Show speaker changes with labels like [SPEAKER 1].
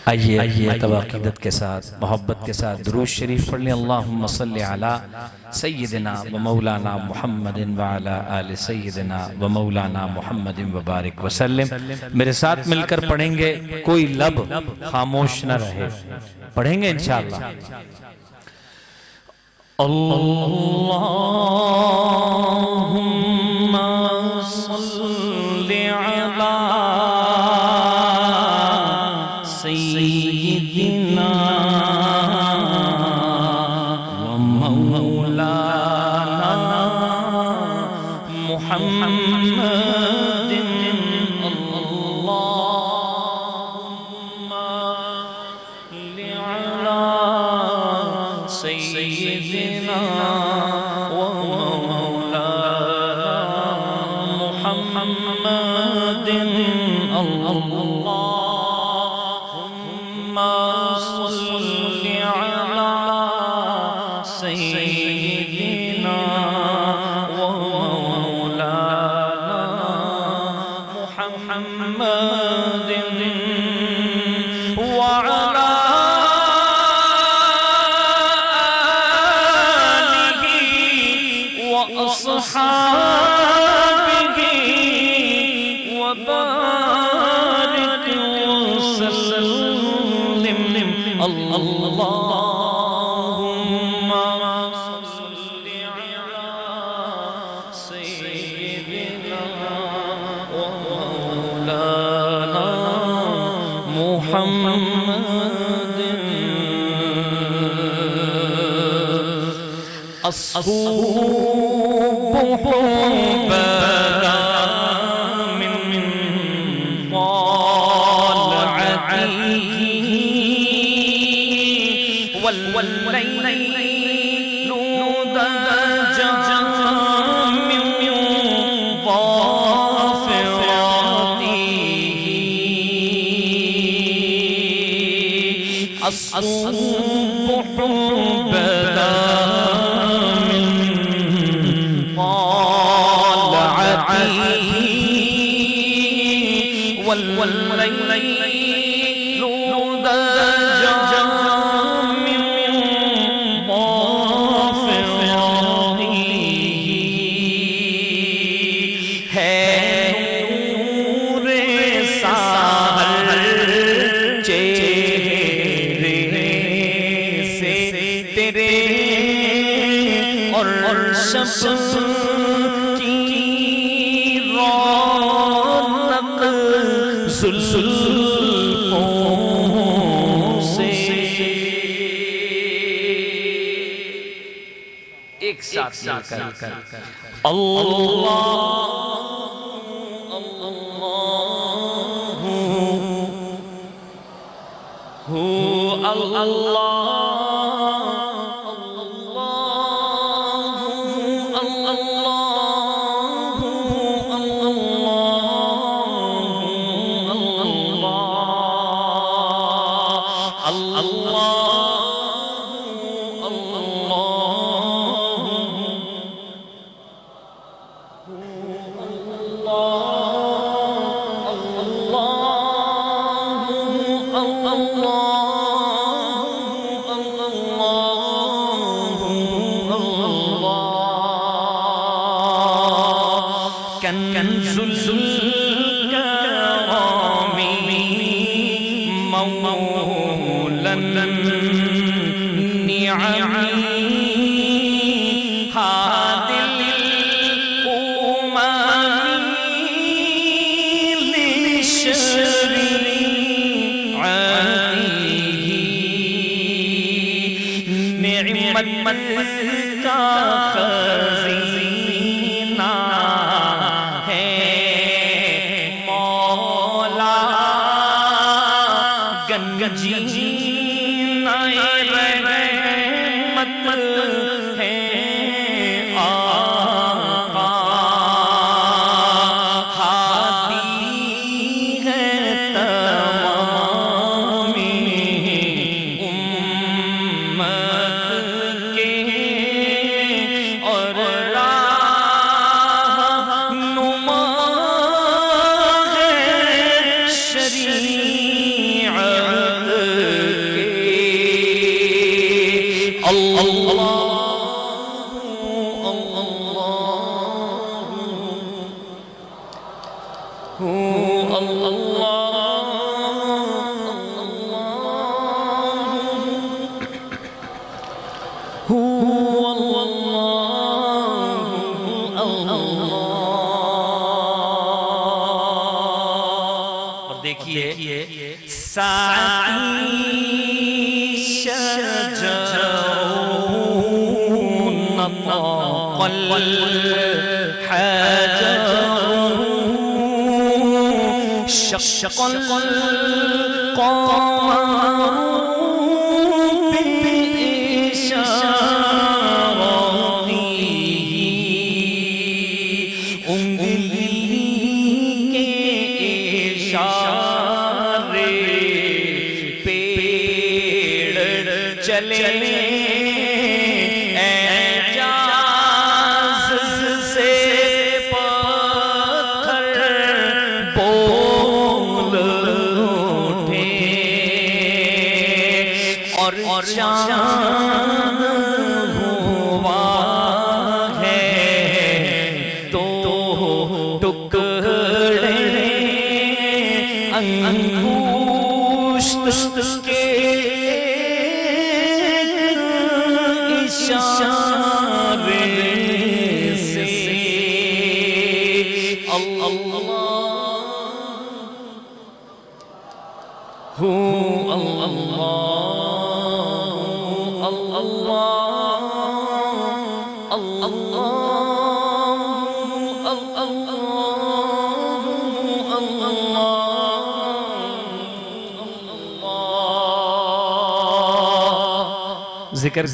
[SPEAKER 1] آئیے ادب عقیدت کے ساتھ محبت کے ساتھ درود شریف پڑھ لیں۔ اللہم صلی علی سیدنا و مولانا محمد وعلی آل سیدنا و مولانا محمد وبارک وسلم۔ میرے ساتھ مل کر پڑھیں گے، کوئی لب خاموش نہ رہے، پڑھیں گے انشاءاللہ۔ اللہم صلی علی سیدنا و مولانا محمد، اللہم صلی علی سیدنا و مولانا محمد، اللہم صلی علی سیدنا و مولانا محمد وعلی آلہ وأصحابہ وبارک وسلم۔ اللہم صلی علی سیدنا و مولانا محمد۔ الصبح بدا من طلعته والليل دجى من ظافراته، الصبح بدا من طلعته والليل دجى من ظافراته، ہے نور سحر چہرے سے تیرے اور شب کی رونق زلفوں سے۔ ایک ساتھ مل کر اللہ کنز الکرام مولا النعم هادي الأمم لشريعته، نعمت کا خزینہ ہے مولا گنجینہ رحمت ہے آقا، ہادی ہے تمام امت کے اور راہ نما ہے شریعت اور دیکھیے ساعی شجرون نطق الحجر شق القمر بإشارته انگلی کے اشارے پیڑ چلے اعجاز سے پتھر بول اٹھے اور چاند ہوا ہے تو ٹکڑے انگشت کے اشارے سے ذکر